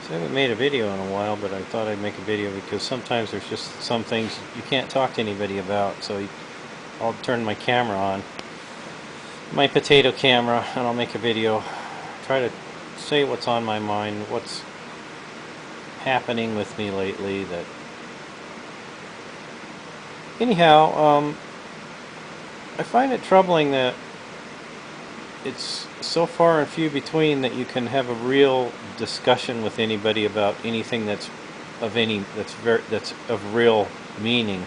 So I haven't made a video in a while, but I thought I'd make a video because sometimes there's just some things you can't talk to anybody about. So I'll turn my camera on, my potato camera, and I'll make a video. Try to say what's on my mind, what's happening with me lately. That anyhow, I find it troubling that it's so far and few between that you can have a real discussion with anybody about anything that's of real meaning.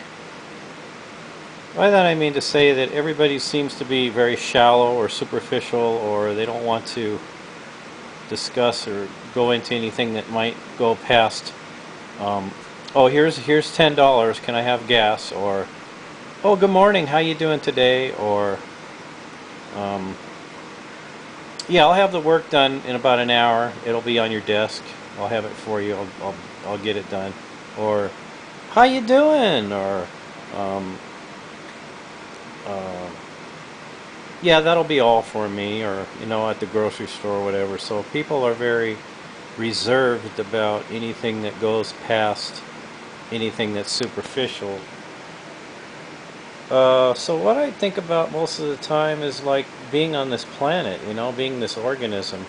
By that I mean to say that everybody seems to be very shallow or superficial, or they don't want to discuss or go into anything that might go past oh, here's $10, can I have gas? Or oh, good morning, how you doing today? Or um, yeah, I'll have the work done in about an hour. It'll be on your desk. I'll have it for you. I'll get it done. Or how you doing? Or um, uh, yeah, that'll be all for me. Or at the grocery store or whatever. So people are very reserved about anything that goes past anything that's superficial. So what I think about most of the time is like being on this planet, being this organism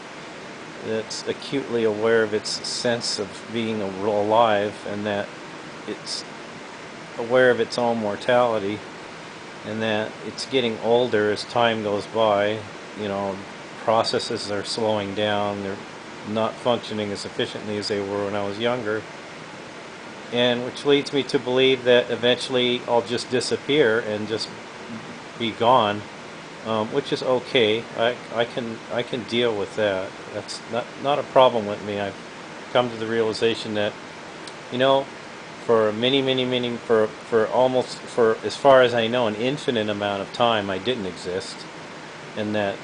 that's acutely aware of its sense of being alive, and that it's aware of its own mortality, and that it's getting older as time goes by. Processes are slowing down, they're not functioning as efficiently as they were when I was younger. And which leads me to believe that eventually I'll just disappear and just be gone, which is okay. I can deal with that. That's not a problem with me. I've come to the realization that for for as far as I know, an infinite amount of time I didn't exist, and that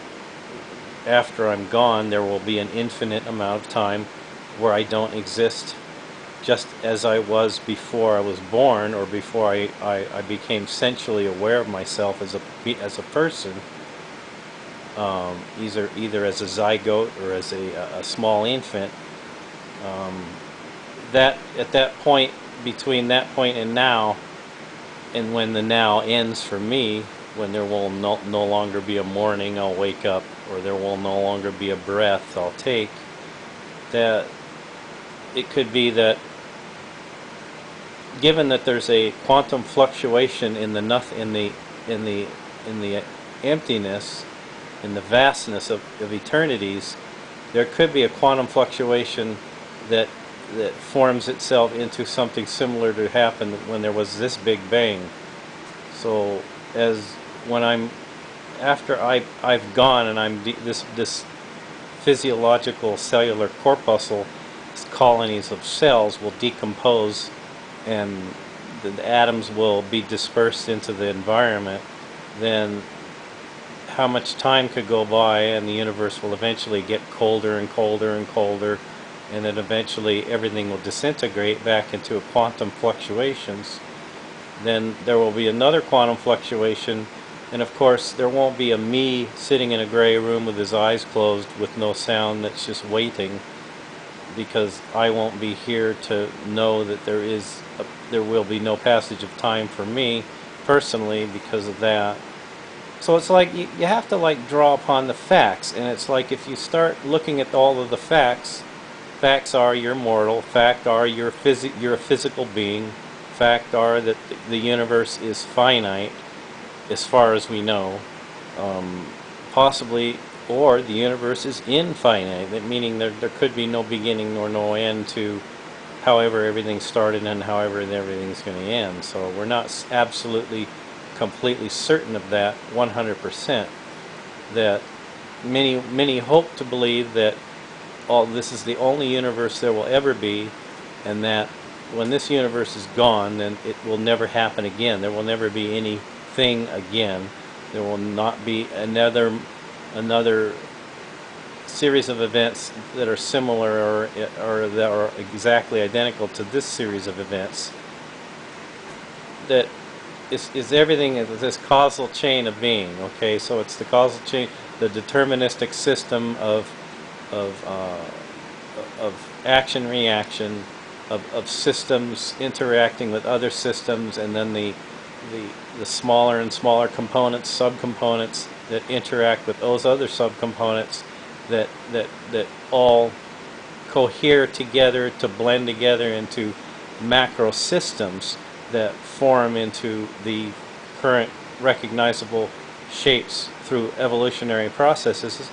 after I'm gone there will be an infinite amount of time where I don't exist, just as I was before I was born, or before I became sensually aware of myself as a person, either as a zygote or as a small infant. That at that point, between that point and now, and when the now ends for me, when there will no longer be a morning I'll wake up, or there will no longer be a breath I'll take, that it could be that, given that there's a quantum fluctuation in the nothing, in the emptiness, in the vastness of eternities, there could be a quantum fluctuation that forms itself into something similar to happen when there was this Big Bang. So after I've gone, and this physiological cellular corpuscle, colonies of cells will decompose, and the atoms will be dispersed into the environment, then how much time could go by, and the universe will eventually get colder and colder and colder, and then eventually everything will disintegrate back into quantum fluctuations. Then there will be another quantum fluctuation, and of course there won't be a me sitting in a gray room with his eyes closed with no sound that's just waiting, because I won't be here to know that there will be no passage of time for me personally because of that. So it's like you have to draw upon the facts, and it's like if you start looking at all of the facts are you're mortal, fact are you're a physical being, fact are that the universe is finite as far as we know, possibly, or the universe is infinite, meaning there could be no beginning nor no end to however everything started and however everything's going to end. So we're not absolutely, completely certain of that 100%. That many hope to believe that this is the only universe there will ever be, and that when this universe is gone, then it will never happen again. There will never be anything again. There will not be another series of events that are similar, or that are exactly identical to this series of events. That is everything is this causal chain of being. Okay, so it's the causal chain, the deterministic system of of action-reaction, of systems interacting with other systems, and then the smaller and smaller components, subcomponents that interact with those other subcomponents that all cohere together to blend together into macro systems that form into the current recognizable shapes through evolutionary processes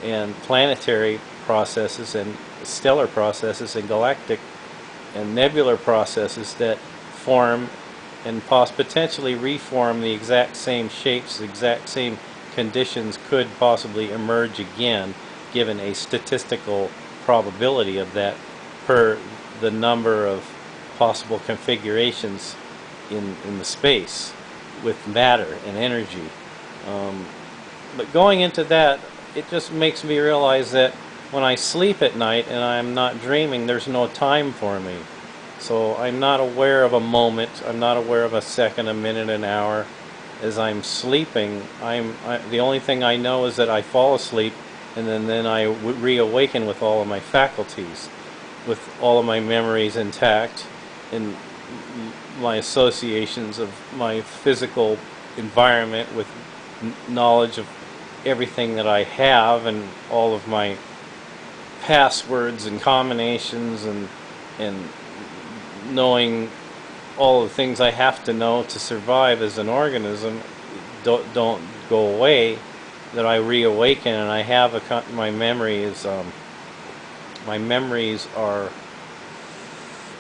and planetary processes and stellar processes and galactic and nebular processes that form and potentially reform the exact same shapes, the exact same conditions could possibly emerge again, given a statistical probability of that per the number of possible configurations in the space with matter and energy. But going into that, it just makes me realize that when I sleep at night and I'm not dreaming, there's no time for me. So I'm not aware of a moment, I'm not aware of a second, a minute, an hour. As I'm sleeping, the only thing I know is that I fall asleep, and then I reawaken with all of my faculties, with all of my memories intact, and my associations of my physical environment with knowledge of everything that I have, and all of my passwords and combinations, and knowing all the things I have to know to survive as an organism don't go away. That I reawaken, and I have my memories. My memories are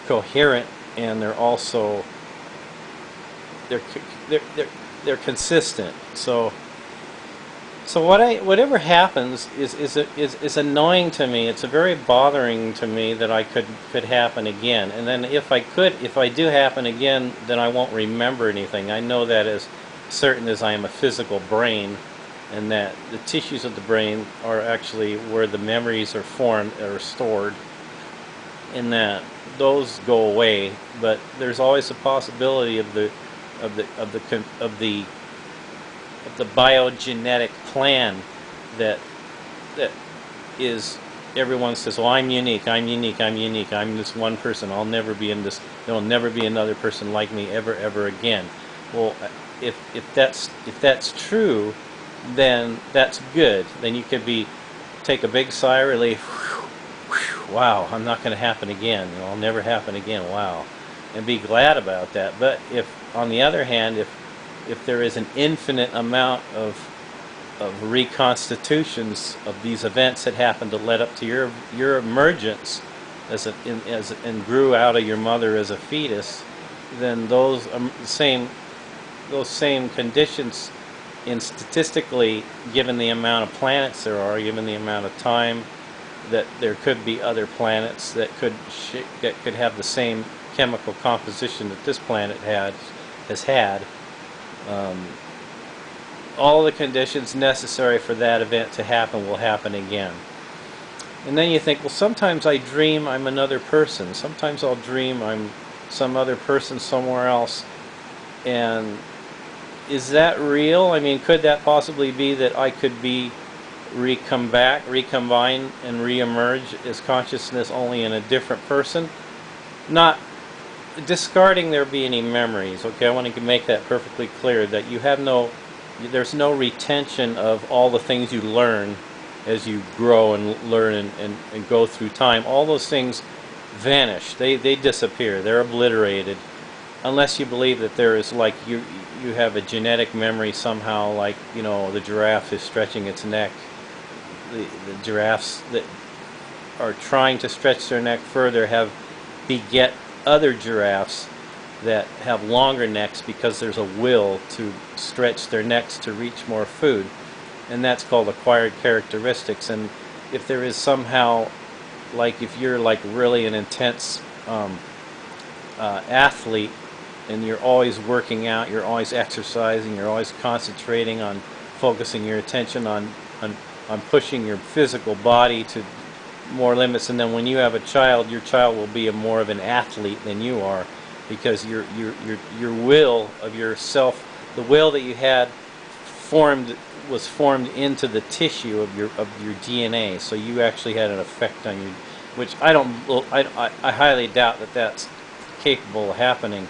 coherent, and they're also they're consistent. So whatever happens is annoying to me. It's very bothering to me that I could happen again. And then if I do happen again, then I won't remember anything. I know that as certain as I am a physical brain, and that the tissues of the brain are actually where the memories are formed or stored, and that those go away. But there's always a possibility of the biogenetic plan that is, everyone says, well, I'm unique, I'm this one person, I'll never be in this, there will never be another person like me ever again. Well, if that's true, then that's good. Then you could take a big sigh of relief. Wow, I'm not going to happen again. I'll never happen again. Wow, and be glad about that. But if, on the other hand, if there is an infinite amount of reconstitutions of these events that happen to lead up to your emergence and grew out of your mother as a fetus, then those same conditions, in statistically, given the amount of planets there are, given the amount of time that there could be other planets that could have the same chemical composition that this planet has had. All the conditions necessary for that event to happen will happen again. And then you think, well, sometimes I dream I'm another person. Sometimes I'll dream I'm some other person somewhere else. And is that real? I mean, could that possibly be that I could recombine and reemerge as consciousness, only in a different person? Not discarding there be any memories. Okay, I want to make that perfectly clear, that there's no retention of all the things you learn as you grow and learn and go through time. All those things vanish. They disappear. They're obliterated, unless you believe that there is, like, you have a genetic memory somehow, like, the giraffe is stretching its neck. The giraffes that are trying to stretch their neck further beget other giraffes that have longer necks, because there's a will to stretch their necks to reach more food, and that's called acquired characteristics. And if there is somehow, like, if you're like really an intense athlete, and you're always working out, you're always exercising, you're always concentrating on focusing your attention on pushing your physical body to more limits, and then when you have a child, your child will be more of an athlete than you are, because your will of yourself, the will that you had was formed into the tissue of your DNA. So you actually had an effect on which I highly doubt that that's capable of happening.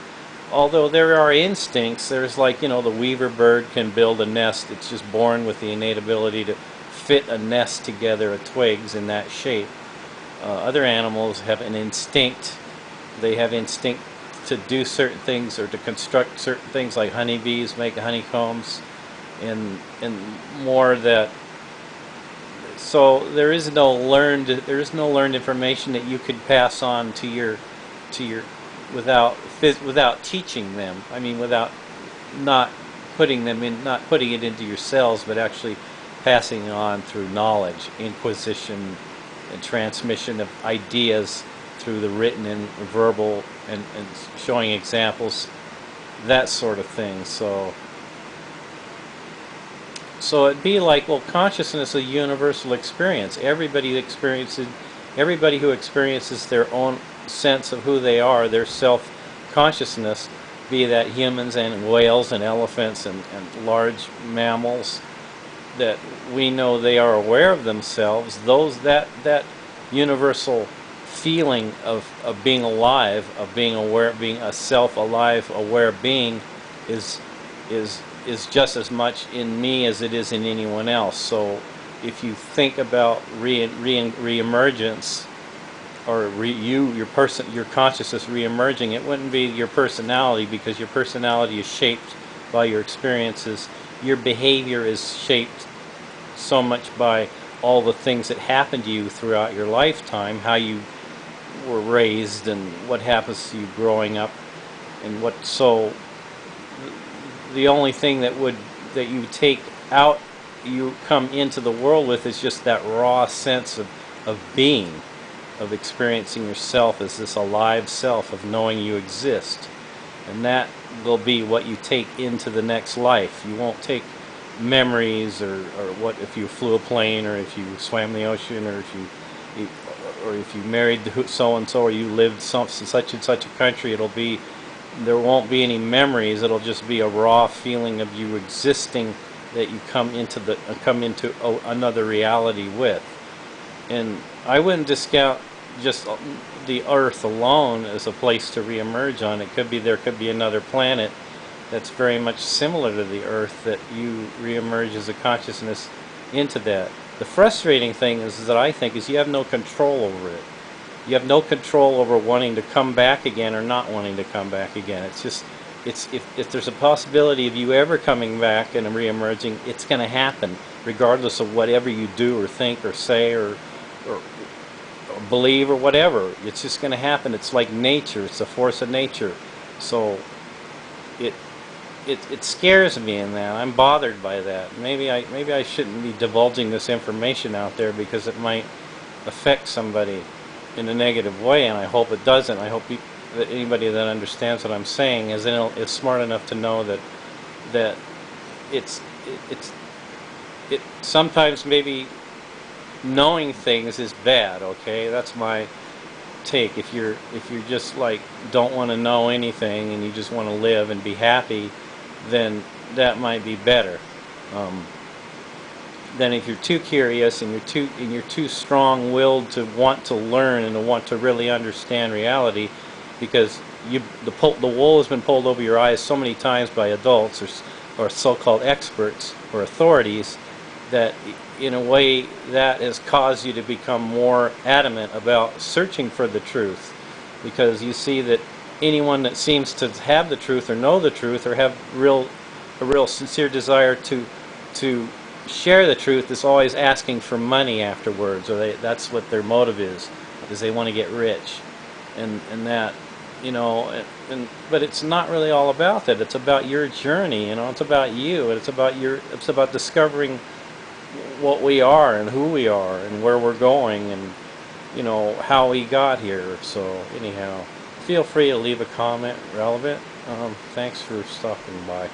Although there are instincts, there's like, the weaver bird can build a nest. It's just born with the innate ability to fit a nest together of twigs in that shape. Other animals have an instinct. They have instinct to do certain things or to construct certain things, like honeybees make honeycombs, and more that. So there is no learned information that you could pass on to your without teaching them. I mean, without not not putting it into your cells, but actually passing it on through knowledge, inquisition, and transmission of ideas through the written and verbal, and showing examples, that sort of thing. So it'd be like, well, consciousness is a universal experience. Everybody who experiences their own sense of who they are, their self-consciousness, be that humans and whales and elephants and large mammals, that we know they are aware of themselves. That universal feeling of being alive, of being aware, being a self-alive, aware being, is just as much in me as it is in anyone else. So if you think about re-emergence, or your consciousness re-emerging, it wouldn't be your personality, because your personality is shaped by your experiences. Your behavior is shaped so much by all the things that happened to you throughout your lifetime, how you were raised, and what happens to you growing up, and so the only thing that you take out, you come into the world with, is just that raw sense of being, of experiencing yourself as this alive self, of knowing you exist. And that will be what you take into the next life. You won't take memories, or what if you flew a plane, or if you swam the ocean, or if you married so and so, or you lived such and such a country. There won't be any memories. It'll just be a raw feeling of you existing, that you come into another reality with. And I wouldn't discount just the Earth alone as a place to reemerge on. There could be another planet that's very much similar to the Earth, that you reemerge as a consciousness into that. The frustrating thing is that I think is you have no control over it. You have no control over wanting to come back again or not wanting to come back again. If there's a possibility of you ever coming back and reemerging, it's going to happen, regardless of whatever you do or think or say or believe or whatever. It's just going to happen. It's like nature. It's a force of nature. So it scares me in that. I'm bothered by that. Maybe I shouldn't be divulging this information out there, because it might affect somebody in a negative way, and I hope it doesn't. I hope that anybody that understands what I'm saying is smart enough to know that it's sometimes maybe knowing things is bad. Okay, that's my take. If you're just like don't want to know anything and you just want to live and be happy, then that might be better. Then if you're too curious and you're too strong-willed to want to learn and to want to really understand reality, because the wool has been pulled over your eyes so many times by adults or so-called experts or authorities, that in a way that has caused you to become more adamant about searching for the truth, because you see that anyone that seems to have the truth or know the truth or have a real sincere desire to share the truth is always asking for money afterwards, or that's what their motive is they want to get rich, and that, but it's not really all about that. It's about your journey, it's about you, and it's about discovering what we are and who we are and where we're going, and how we got here. So anyhow, feel free to leave a comment relevant. Thanks for stopping by.